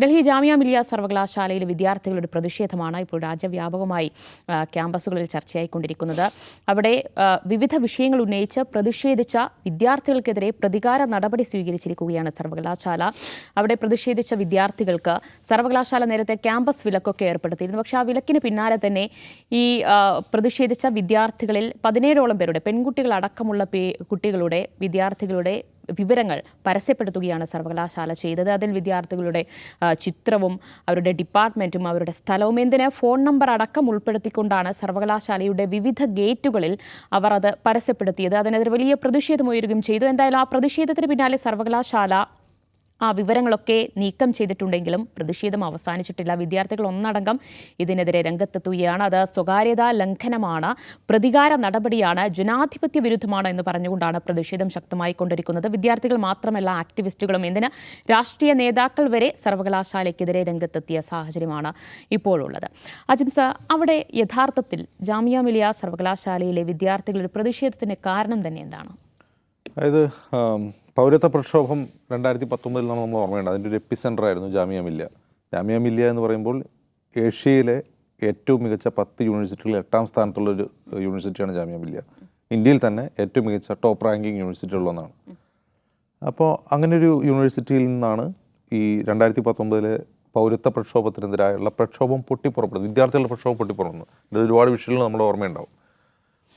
ഡൽഹി ജാമിയ മിലിയ സർവകലാശാലയിലെ വിദ്യാർത്ഥികളുടെ പ്രതിഷേധമാണ് ഇപ്പോൾ രാജ്യവ്യാപകമായി ക്യാമ്പസുകളിൽ ചർച്ചയായിക്കൊണ്ടിരിക്കുന്നത്. അവിടെ വിവിധ വിഷയങ്ങൾ ഉന്നയിച്ച് പ്രതിഷേധിച്ച വിദ്യാർത്ഥികൾക്കെതിരെ പ്രതികാര നടപടി സ്വീകരിച്ചിരിക്കുകയാണ് സർവകലാശാല. അവിടെ പ്രതിഷേധിച്ച വിദ്യാർത്ഥികൾക്ക് സർവകലാശാല നേരത്തെ ക്യാമ്പസ് വിലക്കൊക്കെ ഏർപ്പെടുത്തിയിരുന്നു. പക്ഷേ ആ വിലക്കിന് പിന്നാലെ തന്നെ ഈ പ്രതിഷേധിച്ച വിദ്യാർത്ഥികളിൽ 17ഓളം പേരുടെ പെൺകുട്ടികളടക്കമുള്ള കുട്ടികളുടെ വിദ്യാർത്ഥികളുടെ വിവരങ്ങൾ പരസ്യപ്പെടുത്തുകയാണ് സർവകലാശാല ചെയ്തത്. അതിൽ വിദ്യാർത്ഥികളുടെ ചിത്രവും അവരുടെ ഡിപ്പാർട്ട്മെൻറ്റും അവരുടെ സ്ഥലവും എന്തിന് ഫോൺ നമ്പർ അടക്കം ഉൾപ്പെടുത്തിക്കൊണ്ടാണ് സർവകലാശാലയുടെ വിവിധ ഗേറ്റുകളിൽ അവർ അത് പരസ്യപ്പെടുത്തിയത്. അതിനെതിരെ വലിയ പ്രതിഷേധമുയരുകയും ചെയ്തു. എന്തായാലും ആ പ്രതിഷേധത്തിന് പിന്നാലെ സർവകലാശാല ആ വിവരങ്ങളൊക്കെ നീക്കം ചെയ്തിട്ടുണ്ടെങ്കിലും പ്രതിഷേധം അവസാനിച്ചിട്ടില്ല. വിദ്യാർത്ഥികൾ ഒന്നടങ്കം ഇതിനെതിരെ രംഗത്തെത്തുകയാണ്. അത് സ്വകാര്യതാ ലംഘനമാണ്, പ്രതികാര നടപടിയാണ്, ജനാധിപത്യ വിരുദ്ധമാണ് എന്ന് പറഞ്ഞുകൊണ്ടാണ് പ്രതിഷേധം ശക്തമായിക്കൊണ്ടിരിക്കുന്നത്. വിദ്യാർത്ഥികൾ മാത്രമല്ല, ആക്ടിവിസ്റ്റുകളും എന്തിന് രാഷ്ട്രീയ നേതാക്കൾ വരെ സർവകലാശാലയ്ക്കെതിരെ രംഗത്തെത്തിയ സാഹചര്യമാണ് ഇപ്പോഴുള്ളത്. അജിംസ, അവിടെ യഥാർത്ഥത്തിൽ ജാമിയ മിലിയ സർവകലാശാലയിലെ വിദ്യാർത്ഥികളുടെ പ്രതിഷേധത്തിന് കാരണം തന്നെ എന്താണ്? അതായത് പൗരത്വ പ്രക്ഷോഭം 2019 നമ്മൾ ഓർമ്മയുണ്ട്. അതിൻ്റെ ഒരു എപ്പിസെൻ്ററായിരുന്നു ജാമിയ മിലിയ. ജാമിയ മിലിയ എന്ന് പറയുമ്പോൾ ഏഷ്യയിലെ ഏറ്റവും മികച്ച 10 യൂണിവേഴ്സിറ്റികളിൽ 8ാം സ്ഥാനത്തുള്ളൊരു യൂണിവേഴ്സിറ്റിയാണ് ജാമിയ മിലിയ. ഇന്ത്യയിൽ തന്നെ ഏറ്റവും മികച്ച ടോപ്പ് റാങ്കിങ് യൂണിവേഴ്സിറ്റികളൊന്നാണ്. അപ്പോൾ അങ്ങനൊരു യൂണിവേഴ്സിറ്റിയിൽ നിന്നാണ് ഈ 2019 പൗരത്വ പ്രക്ഷോഭത്തിനെതിരായുള്ള പ്രക്ഷോഭം പൊട്ടിപ്പുറപ്പെടുന്നത്. വിദ്യാർത്ഥികളുടെ പ്രക്ഷോഭം പൊട്ടിപ്പുറപ്പെടുന്നു. ഇത് ഒരുപാട് വിഷയങ്ങൾ നമ്മുടെ ഓർമ്മയുണ്ടാവും.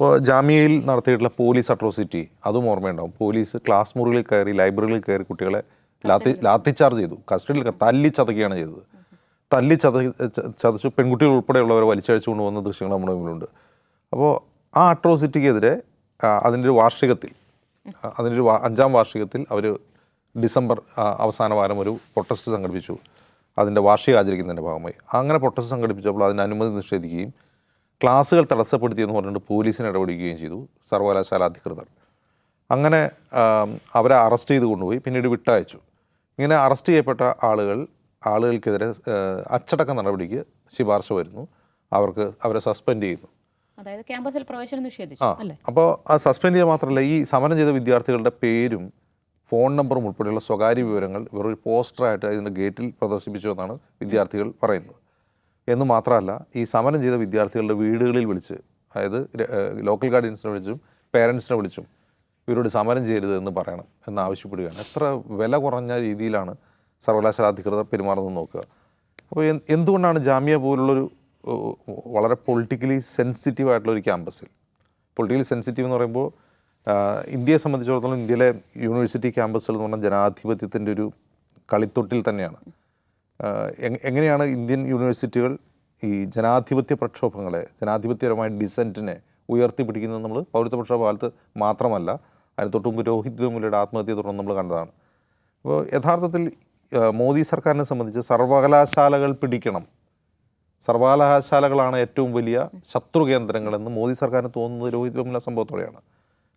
അപ്പോൾ ജാമിയയിൽ നടത്തിയിട്ടുള്ള പോലീസ് അട്രോസിറ്റി അതും ഓർമ്മയുണ്ടാവും. പോലീസ് ക്ലാസ് മുറികളിൽ കയറി, ലൈബ്രറികളിൽ കയറി കുട്ടികളെ ലാത്തിച്ചാർജ് ചെയ്തു, കസ്റ്റഡിയിൽ തല്ലിച്ചതക്കുകയാണ് ചെയ്തത്. ചതച്ചു പെൺകുട്ടികൾ ഉൾപ്പെടെയുള്ളവരെ വലിച്ചഴിച്ചു കൊണ്ടുപോകുന്ന ദൃശ്യങ്ങൾ നമ്മുടെ മുന്നിലുണ്ട്. അപ്പോൾ ആ അട്രോസിറ്റിക്കെതിരെ അതിൻ്റെ ഒരു വാർഷികത്തിൽ, അതിൻ്റെ ഒരു 5ാം വാർഷികത്തിൽ അവർ ഡിസംബർ അവസാന വാരം ഒരു പ്രൊട്ടസ്റ്റ് സംഘടിപ്പിച്ചു. അതിൻ്റെ വാർഷികം ആചരിക്കുന്നതിൻ്റെ ഭാഗമായി അങ്ങനെ പ്രൊട്ടസ്റ്റ് സംഘടിപ്പിച്ചപ്പോൾ അതിന് അനുമതി നിഷേധിക്കുകയും ക്ലാസ്സുകൾ തടസ്സപ്പെടുത്തിയെന്ന് പറഞ്ഞിട്ട് പോലീസിനെ ഇടപെടുകയും ചെയ്തു സർവകലാശാല അധികൃതർ. അങ്ങനെ അവരെ അറസ്റ്റ് ചെയ്ത് കൊണ്ടുപോയി പിന്നീട് വിട്ടയച്ചു. ഇങ്ങനെ അറസ്റ്റ് ചെയ്യപ്പെട്ട ആളുകൾക്കെതിരെ അച്ചടക്ക നടപടിക്ക് ശുപാർശ വരുന്നു. അവരെ സസ്പെൻഡ് ചെയ്യുന്നു. അതായത് ക്യാമ്പസിൽ പ്രവേശനം നിഷേധിച്ചു. അപ്പോൾ ആ സസ്പെൻഡ് ചെയ്യുക മാത്രമല്ല, ഈ സമരം ചെയ്ത വിദ്യാർത്ഥികളുടെ പേരും ഫോൺ നമ്പറും ഉൾപ്പെടെയുള്ള സ്വകാര്യ വിവരങ്ങൾ ഇവരൊരു പോസ്റ്ററായിട്ട് ഇതിൻ്റെ ഗേറ്റിൽ പ്രദർശിപ്പിച്ചു എന്നാണ് വിദ്യാർത്ഥികൾ പറയുന്നത്. എന്ന് മാത്രമല്ല, ഈ സമരം ചെയ്ത വിദ്യാർത്ഥികളുടെ വീടുകളിൽ വിളിച്ച്, അതായത് ലോക്കൽ ഗാർഡിയൻസിനെ വിളിച്ചും പേരൻസിനെ വിളിച്ചും ഇവരോട് സമരം ചെയ്യരുത് എന്ന് പറയണം എന്നാവശ്യപ്പെടുകയാണ്. എത്ര വില കുറഞ്ഞ രീതിയിലാണ് സർവകലാശാല അധികൃതർ പെരുമാറുന്നത് നോക്കുക. അപ്പോൾ എന്തുകൊണ്ടാണ് ജാമിയ പോലുള്ളൊരു വളരെ പൊളിറ്റിക്കലി സെൻസിറ്റീവ് ആയിട്ടുള്ളൊരു ക്യാമ്പസിൽ, പൊളിറ്റിക്കലി സെൻസിറ്റീവ് എന്ന് പറയുമ്പോൾ ഇന്ത്യയെ സംബന്ധിച്ചിടത്തോളം ഇന്ത്യയിലെ യൂണിവേഴ്സിറ്റി ക്യാമ്പസുകൾ എന്ന് പറഞ്ഞാൽ ജനാധിപത്യത്തിൻ്റെ ഒരു കളിത്തൊട്ടിൽ തന്നെയാണ്. എങ്ങനെയാണ് ഇന്ത്യൻ യൂണിവേഴ്സിറ്റികൾ ഈ ജനാധിപത്യ പ്രക്ഷോഭങ്ങളെ, ജനാധിപത്യപരമായ ഡിസെൻറ്റിനെ ഉയർത്തിപ്പിടിക്കുന്നത് നമ്മൾ പൗരത്വ പ്രക്ഷോഭ കാലത്ത് മാത്രമല്ല, അതിന് തൊട്ടുമുമ്പ് രോഹിത് വെമുലയുടെ ആത്മഹത്യയെ തുടർന്ന് നമ്മൾ കണ്ടതാണ്. അപ്പോൾ യഥാർത്ഥത്തിൽ മോദി സർക്കാരിനെ സംബന്ധിച്ച് സർവകലാശാലകൾ പിടിക്കണം, സർവകലാശാലകളാണ് ഏറ്റവും വലിയ ശത്രു കേന്ദ്രങ്ങളെന്ന് മോദി സർക്കാരിന് തോന്നുന്നത് രോഹിത് വെമുല സംഭവത്തോടെയാണ്.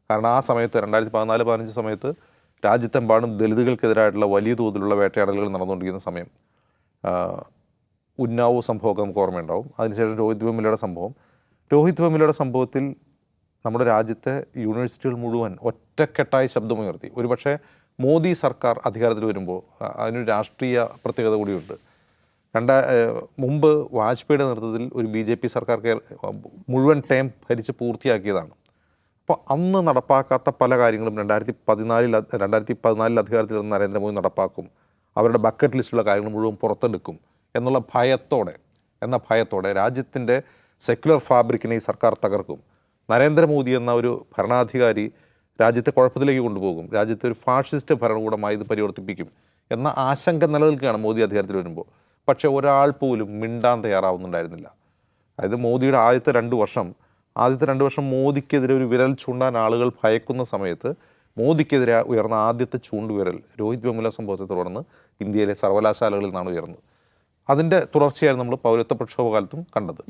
കാരണം ആ സമയത്ത് 2014-15 സമയത്ത് രാജ്യത്തെമ്പാടും ദലിതുകൾക്കെതിരായിട്ടുള്ള വലിയ തോതിലുള്ള വേട്ടയാടലുകൾ നടന്നുകൊണ്ടിരിക്കുന്ന സമയം. ഉന്നാവോ സംഭവമൊക്കെ നമുക്ക് ഓർമ്മയുണ്ടാവും. അതിനുശേഷം രോഹിത് വെമുലയുടെ സംഭവത്തിൽ നമ്മുടെ രാജ്യത്തെ യൂണിവേഴ്സിറ്റികൾ മുഴുവൻ ഒറ്റക്കെട്ടായി ശബ്ദമുയർത്തി. ഒരുപക്ഷെ മോദി സർക്കാർ അധികാരത്തിൽ വരുമ്പോൾ അതിനൊരു രാഷ്ട്രീയ പ്രത്യേകത കൂടിയുണ്ട്. മുമ്പ് വാജ്പേയിയുടെ നേതൃത്വത്തിൽ ഒരു BJP സർക്കാർ മുഴുവൻ ടൈം ഭരിച്ച് പൂർത്തിയാക്കിയതാണ്. അപ്പോൾ അന്ന് നടപ്പാക്കാത്ത പല കാര്യങ്ങളും 2014 അധികാരത്തിൽ വന്ന നരേന്ദ്രമോദി നടപ്പാക്കും. അവരുടെ ബക്കറ്റ് ലിസ്റ്റിലുള്ള കാര്യങ്ങൾ മുഴുവൻ പുറത്തെടുക്കും എന്നുള്ള ഭയത്തോടെ രാജ്യത്തിൻ്റെ സെക്യുലർ ഫാബ്രിക്കിനെ ഈ സർക്കാർ തകർക്കും. നരേന്ദ്രമോദി എന്ന ഒരു ഭരണാധികാരി രാജ്യത്തെ കുഴപ്പത്തിലേക്ക് കൊണ്ടുപോകും, രാജ്യത്തെ ഒരു ഫാഷിസ്റ്റ് ഭരണകൂടമായി ഇത് പരിവർത്തിപ്പിക്കും എന്ന ആശങ്ക നിലനിൽക്കുകയാണ് മോദി അധികാരത്തിൽ വരുമ്പോൾ. പക്ഷേ ഒരാൾ പോലും മിണ്ടാൻ തയ്യാറാവുന്നുണ്ടായിരുന്നില്ല. അതായത് മോദിയുടെ ആദ്യത്തെ 2 വർഷം മോദിക്കെതിരെ ഒരു വിരൽ ചൂണ്ടാൻ ആളുകൾ ഭയക്കുന്ന സമയത്ത് മോദിക്കെതിരെ ഉയർന്ന ആദ്യത്തെ ചൂണ്ടുവിരൽ രോഹിത് വെമുല സംഭവത്തെ തുടർന്ന് ഇന്ത്യയിലെ സർവകലാശാലകളിൽ നിന്നാണ് ഉയർന്നത്. അതിൻ്റെ തുടർച്ചയായിരുന്നു നമ്മൾ പൗരത്വ പ്രക്ഷോഭകാലത്തും കണ്ടത്.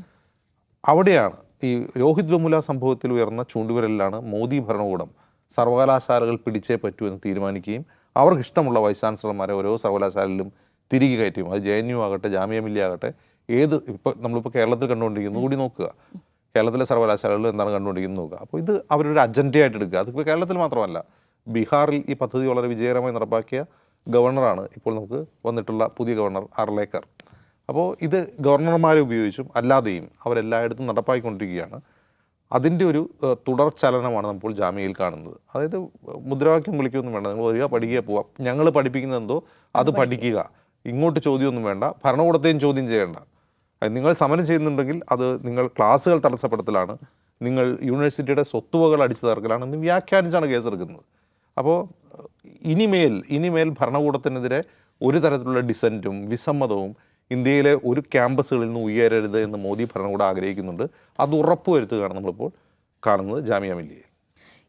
അവിടെയാണ് ഈ രോഹിത് വെമുല സംഭവത്തിൽ ഉയർന്ന ചൂണ്ടുവിരലിലാണ് മോദി ഭരണകൂടം സർവകലാശാലകൾ പിടിച്ചേ പറ്റൂ എന്ന് തീരുമാനിക്കുകയും അവർക്കിഷ്ടമുള്ള വൈസ് ചാൻസലർമാരെ ഓരോ സർവകലാശാലയിലും തിരികെ കയറ്റിയും, അത് JNU ആകട്ടെ ജാമിയ മിലിയ ആകട്ടെ, നമ്മളിപ്പോൾ കേരളത്തിൽ കണ്ടുകൊണ്ടിരിക്കുന്നത് കൂടി നോക്കുക, കേരളത്തിലെ സർവകലാശാലകൾ എന്താണ് കണ്ടുകൊണ്ടിരിക്കുന്നത് നോക്കുക. അപ്പോൾ ഇത് അവരൊരു അജണ്ടയായിട്ട് എടുക്കുക. അതിപ്പോൾ കേരളത്തിൽ മാത്രമല്ല, ബീഹാറിൽ ഈ പദ്ധതി വളരെ വിജയകരമായി നടപ്പാക്കിയ ഗവർണറാണ് ഇപ്പോൾ നമുക്ക് വന്നിട്ടുള്ള പുതിയ ഗവർണർ അർലേക്കർ. അപ്പോൾ ഇത് ഗവർണർമാരെ ഉപയോഗിച്ചും അല്ലാതെയും അവരെല്ലായിടത്തും നടപ്പാക്കിക്കൊണ്ടിരിക്കുകയാണ്. അതിൻ്റെ ഒരു തുടർചലനമാണ് നമ്മൾ ജാമ്യയിൽ കാണുന്നത്. അതായത് മുദ്രാവാക്യം വിളിക്കുകയൊന്നും വേണ്ട, നിങ്ങൾ വരിക പഠിക്കുക പോവാം, ഞങ്ങൾ പഠിപ്പിക്കുന്നത് എന്തോ അത് പഠിക്കുക, ഇങ്ങോട്ട് ചോദ്യമൊന്നും വേണ്ട, ഭരണകൂടത്തെയും ചോദ്യം ചെയ്യേണ്ട. നിങ്ങൾ സമരം ചെയ്യുന്നുണ്ടെങ്കിൽ അത് നിങ്ങൾ ക്ലാസ്സുകൾ തടസ്സപ്പെടുത്തലാണ്, നിങ്ങൾ യൂണിവേഴ്സിറ്റിയുടെ സ്വത്തുവകൾ അടിച്ചു തകർക്കലാണെന്ന് വ്യാഖ്യാനിച്ചാണ് കേസെടുക്കുന്നത്. അപ്പോൾ ഇനിമേൽ ഭരണകൂടത്തിനെതിരെ ഒരു തരത്തിലുള്ള ഡിസൻറ്റും വിസമ്മതവും ഇന്ത്യയിലെ ഒരു ക്യാമ്പസുകളിൽ നിന്ന് ഉയരരുത് എന്ന് മോദി ഭരണകൂടം ആഗ്രഹിക്കുന്നുണ്ട്. അത് ഉറപ്പുവരുത്തുകയാണ് നമ്മളിപ്പോൾ കാണുന്നത് ജാമിയ മില്ലിയയിൽ.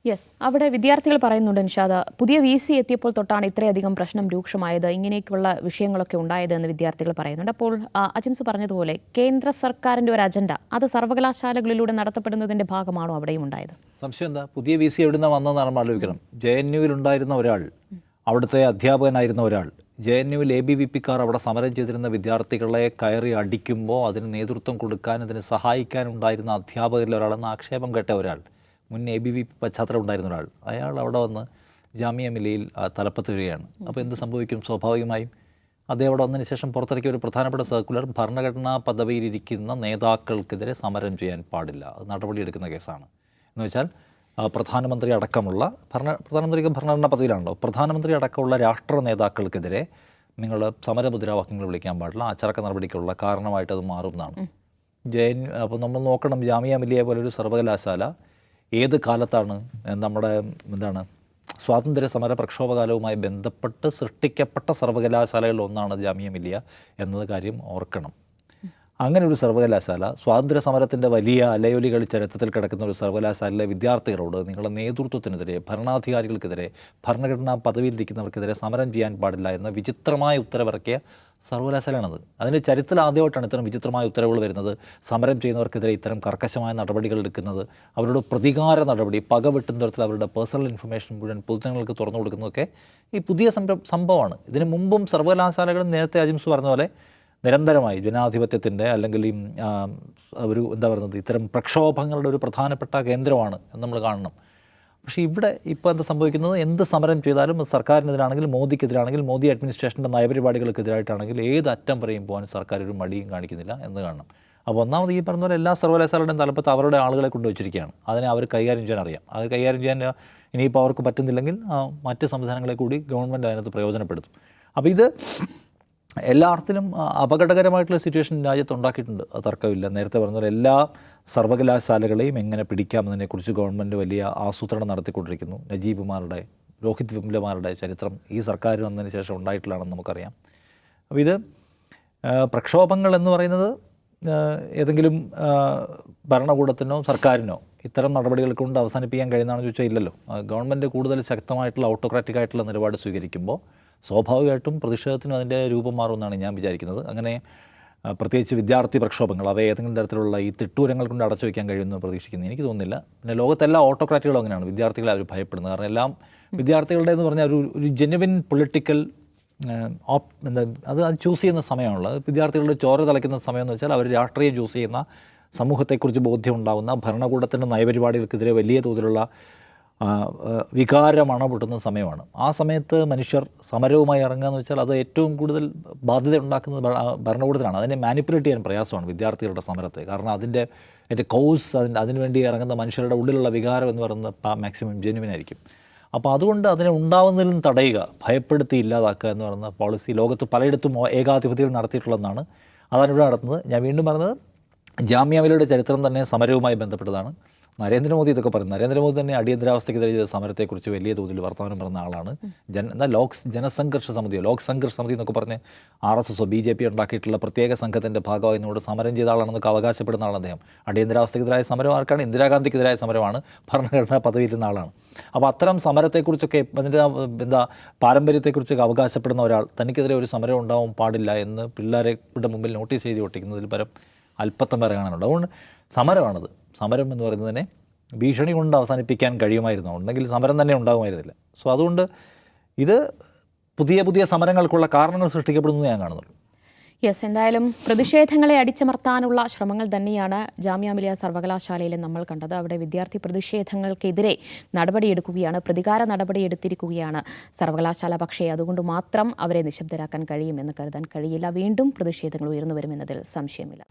യെസ്, അവിടെ വിദ്യാർത്ഥികൾ പറയുന്നുണ്ട് നിഷാദ്, പുതിയ VC എത്തിയപ്പോൾ തൊട്ടാണ് ഇത്രയധികം പ്രശ്നം രൂക്ഷമായത്, ഇങ്ങനെയൊക്കെയുള്ള വിഷയങ്ങളൊക്കെ ഉണ്ടായത് എന്ന് വിദ്യാർത്ഥികൾ പറയുന്നുണ്ട്. അപ്പോൾ അജിൻസ് പറഞ്ഞതുപോലെ കേന്ദ്ര സർക്കാരിൻ്റെ ഒരു അജണ്ട അത് സർവകലാശാലകളിലൂടെ നടത്തപ്പെടുന്നതിൻ്റെ ഭാഗമാണോ അവിടെയും ഉണ്ടായത്? സംശയം എന്താ, പുതിയ VC എവിടെ നിന്നാണ് വന്നതെന്നാണ് ആലോചിക്കണം. JNUവിൽ ഉണ്ടായിരുന്ന ഒരാൾ, അവിടുത്തെ അധ്യാപകനായിരുന്ന ഒരാൾ, JNUവിൽ ABVPക്കാർ അവിടെ സമരം ചെയ്തിരുന്ന വിദ്യാർത്ഥികളെ കയറി അടിക്കുമ്പോൾ അതിന് നേതൃത്വം കൊടുക്കാൻ, അതിന് സഹായിക്കാനുണ്ടായിരുന്ന അധ്യാപകരിൽ ഒരാളെന്ന് ആക്ഷേപം കേട്ട ഒരാൾ, മുൻ ABVP പശ്ചാത്തലം ഉണ്ടായിരുന്ന ഒരാൾ, അയാൾ അവിടെ വന്ന് ജാമിയ മില്ലിയയിൽ തലപ്പത്ത് വരികയാണ്. അപ്പോൾ എന്ത് സംഭവിക്കും? സ്വാഭാവികമായും അദ്ദേഹം അവിടെ വന്നതിന് ശേഷം പുറത്തിറക്കിയ ഒരു പ്രധാനപ്പെട്ട സർക്കുലർ, ഭരണഘടനാ പദവിയിലിരിക്കുന്ന നേതാക്കൾക്കെതിരെ സമരം ചെയ്യാൻ പാടില്ല, അത് നടപടിയെടുക്കുന്ന കേസാണ്. എന്ന് വെച്ചാൽ പ്രധാനമന്ത്രി അടക്കമുള്ള പ്രധാനമന്ത്രിക്ക് ഭരണഘടനാ പദവിയിലാണല്ലോ, പ്രധാനമന്ത്രി അടക്കമുള്ള രാഷ്ട്ര നേതാക്കൾക്കെതിരെ നിങ്ങൾ സമരമുദ്രാവാക്യങ്ങൾ വിളിക്കാൻ പാടില്ല, അച്ചടക്ക നടപടിക്കുള്ള കാരണമായിട്ട് അത് മാറുന്നതാണ്. അപ്പോൾ നമ്മൾ നോക്കണം, ജാമിയ മില്ലിയ പോലൊരു സർവകലാശാല ഏത് കാലത്താണ് നമ്മുടെ സ്വാതന്ത്ര്യ സമര പ്രക്ഷോഭകാലവുമായി ബന്ധപ്പെട്ട് സൃഷ്ടിക്കപ്പെട്ട സർവകലാശാലകളിൽ ഒന്നാണ് ജാമിയ മില്ലിയ എന്നത് കാര്യം ഓർക്കണം. അങ്ങനെ ഒരു സർവകലാശാല, സ്വാതന്ത്ര്യ സമരത്തിൻ്റെ വലിയ അലയൊലികൾ ചരിത്രത്തിൽ കിടക്കുന്ന ഒരു സർവകലാശാലയിലെ വിദ്യാർത്ഥികളോട് നിങ്ങളുടെ നേതൃത്വത്തിനെതിരെ, ഭരണാധികാരികൾക്കെതിരെ, ഭരണഘടനാ പദവിയിലിരിക്കുന്നവർക്കെതിരെ സമരം ചെയ്യാൻ പാടില്ല എന്ന വിചിത്രമായ ഉത്തരവിറക്കിയ സർവകലാശാലയാണത്. അതിൻ്റെ ചരിത്രത്തിൽ ആദ്യമായിട്ടാണ് ഇത്തരം വിചിത്രമായ ഉത്തരവുകൾ വരുന്നത്. സമരം ചെയ്യുന്നവർക്കെതിരെ ഇത്തരം കർക്കശമായ നടപടികൾ എടുക്കുന്നത്, അവരുടെ പ്രതികാര നടപടി, പക വെട്ടുന്ന തരത്തിൽ അവരുടെ പേഴ്സണൽ ഇൻഫർമേഷൻ മുഴുവൻ പൊതുജനങ്ങൾക്ക് തുറന്നു കൊടുക്കുന്നതൊക്കെ ഈ പുതിയ സംഭവമാണ്. ഇതിന് മുമ്പും സർവകലാശാലകൾ നേരത്തെ അജിംസ് പറഞ്ഞ പോലെ നിരന്തരമായി ജനാധിപത്യത്തിൻ്റെ അല്ലെങ്കിൽ ഈ ഇത്തരം പ്രക്ഷോഭങ്ങളുടെ ഒരു പ്രധാനപ്പെട്ട കേന്ദ്രമാണ് എന്ന് നമ്മൾ കാണണം. പക്ഷേ ഇവിടെ ഇപ്പോൾ എന്താ സംഭവിക്കുന്നത്, എന്ത് സമരം ചെയ്താലും സർക്കാരിനെതിരാണെങ്കിൽ, മോദിക്കെതിരാണെങ്കിൽ, മോദി അഡ്മിനിസ്ട്രേഷൻ്റെ നയപരിപാടികൾക്കെതിരായിട്ടാണെങ്കിൽ ഏത് അറ്റം വരെയും പോകാൻ സർക്കാർ ഒരു മടിയും കാണിക്കുന്നില്ല എന്ന് കാണണം. അപ്പോൾ ഒന്നാമത് ഈ പറഞ്ഞ പോലെ എല്ലാ സർവകലാശാലയുടെയും തലപ്പത്ത് അവരുടെ ആളുകളെ കൊണ്ടുവച്ചിരിക്കുകയാണ്. അതിനെ അവർ കൈകാര്യം ചെയ്യാൻ അറിയാം. അത് കൈകാര്യം ചെയ്യാൻ ഇനിയിപ്പോൾ അവർക്ക് പറ്റുന്നില്ലെങ്കിൽ മറ്റ് സംവിധാനങ്ങളെ കൂടി ഗവൺമെൻറ് അതിനകത്ത് പ്രയോജനപ്പെടുത്തും. അപ്പോൾ ഇത് എല്ലാ അർത്ഥത്തിലും അപകടകരമായിട്ടുള്ള സിറ്റുവേഷൻ രാജ്യത്ത് ഉണ്ടാക്കിയിട്ടുണ്ട്, അത് തർക്കമില്ല. നേരത്തെ പറഞ്ഞ എല്ലാ സർവകലാശാലകളെയും എങ്ങനെ പിടിക്കാമെന്നതിനെക്കുറിച്ച് ഗവൺമെൻറ് വലിയ ആസൂത്രണം നടത്തിക്കൊണ്ടിരിക്കുന്നു. നജീബുമാരുടെ, രോഹിത് വെമുലമാരുടെ ചരിത്രം ഈ സർക്കാർ വന്നതിന് ശേഷം ഉണ്ടായിട്ടുള്ളതാണെന്ന് നമുക്കറിയാം. അപ്പോൾ ഇത് പ്രക്ഷോഭങ്ങൾ എന്ന് പറയുന്നത് ഏതെങ്കിലും ഭരണകൂടത്തിനോ സർക്കാരിനോ ഇത്തരം നടപടികൾ കൊണ്ട് അവസാനിപ്പിക്കാൻ കഴിയുന്നതാണെന്ന് ചോദിച്ചാൽ ഇല്ലല്ലോ. ഗവൺമെൻറ് കൂടുതൽ ശക്തമായിട്ടുള്ള ഓട്ടോക്രാറ്റിക് ആയിട്ടുള്ള നിലപാട് സ്വീകരിക്കുമ്പോൾ സ്വാഭാവികമായിട്ടും പ്രതിഷേധത്തിനും അതിൻ്റെ രൂപം മാറുമെന്നാണ് ഞാൻ വിചാരിക്കുന്നത്. അങ്ങനെ പ്രത്യേകിച്ച് വിദ്യാർത്ഥി പ്രക്ഷോഭങ്ങൾ അവ ഏതെങ്കിലും തരത്തിലുള്ള ഈ തിട്ടൂരങ്ങൾ കൊണ്ട് അടച്ചു വയ്ക്കാൻ കഴിയുമെന്ന് പ്രതീക്ഷിക്കുന്നു എനിക്ക് തോന്നുന്നില്ല. പിന്നെ ലോകത്തെല്ലാ ഓട്ടോക്രാറ്റുകളും അങ്ങനെയാണ്, വിദ്യാർത്ഥികളെ അവർ ഭയപ്പെടുന്നത്. കാരണം എല്ലാം വിദ്യാർത്ഥികളുടെ എന്ന് പറഞ്ഞാൽ ഒരു ജെന്യുവിൻ പൊളിറ്റിക്കൽ അത് ചൂസ് ചെയ്യുന്ന സമയമാണുള്ളത്. വിദ്യാർത്ഥികളുടെ ചോര തിളയ്ക്കുന്ന സമയം എന്ന് വെച്ചാൽ അവർ രാഷ്ട്രീയം ചൂസ് ചെയ്യുന്ന, സമൂഹത്തെക്കുറിച്ച് ബോധ്യമുണ്ടാകുന്ന, ഭരണകൂടത്തിൻ്റെ നയപരിപാടികൾക്കെതിരെ വലിയ തോതിലുള്ള വികാരം അണപൊട്ടുന്ന സമയമാണ്. ആ സമയത്ത് മനുഷ്യർ സമരവുമായി ഇറങ്ങുക എന്ന് വെച്ചാൽ അത് ഏറ്റവും കൂടുതൽ ബാധ്യത ഉണ്ടാക്കുന്നത് ഭരണകൂടത്തിനാണ്. അതിനെ മാനിപ്പുലേറ്റ് ചെയ്യാൻ പ്രയാസമാണ് വിദ്യാർത്ഥികളുടെ സമരത്തെ. കാരണം അതിൻ്റെ കോസ്, അതിനുവേണ്ടി ഇറങ്ങുന്ന മനുഷ്യരുടെ ഉള്ളിലുള്ള വികാരം എന്ന് പറയുന്നത് മാക്സിമം ജെന്യുവിനായിരിക്കും. അപ്പോൾ അതുകൊണ്ട് അതിനെ ഉണ്ടാവുന്നതിൽ നിന്ന് തടയുക, ഭയപ്പെടുത്തി ഇല്ലാതാക്കുക എന്ന് പറയുന്ന പോളിസി ലോകത്ത് പലയിടത്തും ഏകാധിപത്യങ്ങൾ നടത്തിയിട്ടുള്ളതെന്നാണ്. അതാണ് ഇവിടെ നടത്തുന്നത്. ഞാൻ വീണ്ടും പറഞ്ഞത്, ജാമിയ മില്ലിയയുടെ ചരിത്രം തന്നെ സമരവുമായി ബന്ധപ്പെട്ടതാണ്. നരേന്ദ്രമോദി ഇതൊക്കെ പറയുന്നത്, നരേന്ദ്രമോദി തന്നെ അടിയന്തരാവസ്ഥയ്ക്കെതിരെ ചെയ്ത സമരത്തെക്കുറിച്ച് വലിയ തോതിൽ വർത്തമാനം പറയുന്ന ആളാണ്. ജനസംഘർഷ സമിതിയോ ലോക് സംഘർഷ സമിതി എന്നൊക്കെ പറഞ്ഞ് RSSO BJP ഉണ്ടാക്കിയിട്ടുള്ള പ്രത്യേക സംഘത്തിൻ്റെ ഭാഗമായി നിന്നോട് സമരം ചെയ്ത ആളാണെന്നൊക്കെ അവകാശപ്പെടുന്ന ആളാണ് അദ്ദേഹം. അടിയന്തരാവസ്ഥയ്ക്കെതിരായ സമരം ആർക്കാണ്? ഇന്ദിരാഗാന്ധിക്കെതിരായ സമരമാണ്, ഭരണഘടനാ പദവിയിലിരുന്ന ആളാണ്. അപ്പോൾ അത്തരം സമരത്തെക്കുറിച്ചൊക്കെ അതിൻ്റെ പാരമ്പര്യത്തെക്കുറിച്ചൊക്കെ അവകാശപ്പെടുന്ന ഒരാൾ തനിക്കെതിരെ ഒരു സമരം ഉണ്ടാവാൻ പാടില്ല എന്ന് പിള്ളേരുടെ മുമ്പിൽ നോട്ടീസ് എഴുതി ഒട്ടിക്കുന്നതിൽ പരം അല്പത്തം വരെ കാണാനുണ്ട്. അതുകൊണ്ട് സമരമാണത്. സമരം എന്ന് പറയുന്നതിനെ ഭീഷണി കൊണ്ട് അവസാനിപ്പിക്കാൻ കഴിയുമായിരുന്നു, ഉണ്ടെങ്കിൽ സമരം തന്നെ ഉണ്ടാകുമായിരുന്നില്ല. സോ അതുകൊണ്ട് ഇത് പുതിയ പുതിയ സമരങ്ങൾക്കുള്ള കാരണങ്ങൾ സൃഷ്ടിക്കപ്പെടുന്നു ഞാൻ കാണുന്നുള്ളൂ. യെസ്, എന്തായാലും പ്രതിഷേധങ്ങളെ അടിച്ചമർത്താനുള്ള ശ്രമങ്ങൾ തന്നെയാണ് ജാമിയ മിലിയ സർവകലാശാലയിൽ നമ്മൾ കണ്ടത്. അവിടെ വിദ്യാർത്ഥി പ്രതിഷേധങ്ങൾക്കെതിരെ നടപടിയെടുക്കുകയാണ്, പ്രതികാര നടപടിയെടുത്തിരിക്കുകയാണ് സർവകലാശാല. പക്ഷേ അതുകൊണ്ട് മാത്രം അവരെ നിശബ്ദരാക്കാൻ കഴിയുമെന്ന് കരുതാൻ കഴിയില്ല. വീണ്ടും പ്രതിഷേധങ്ങൾ ഉയർന്നു വരുമെന്നതിൽ സംശയമില്ല.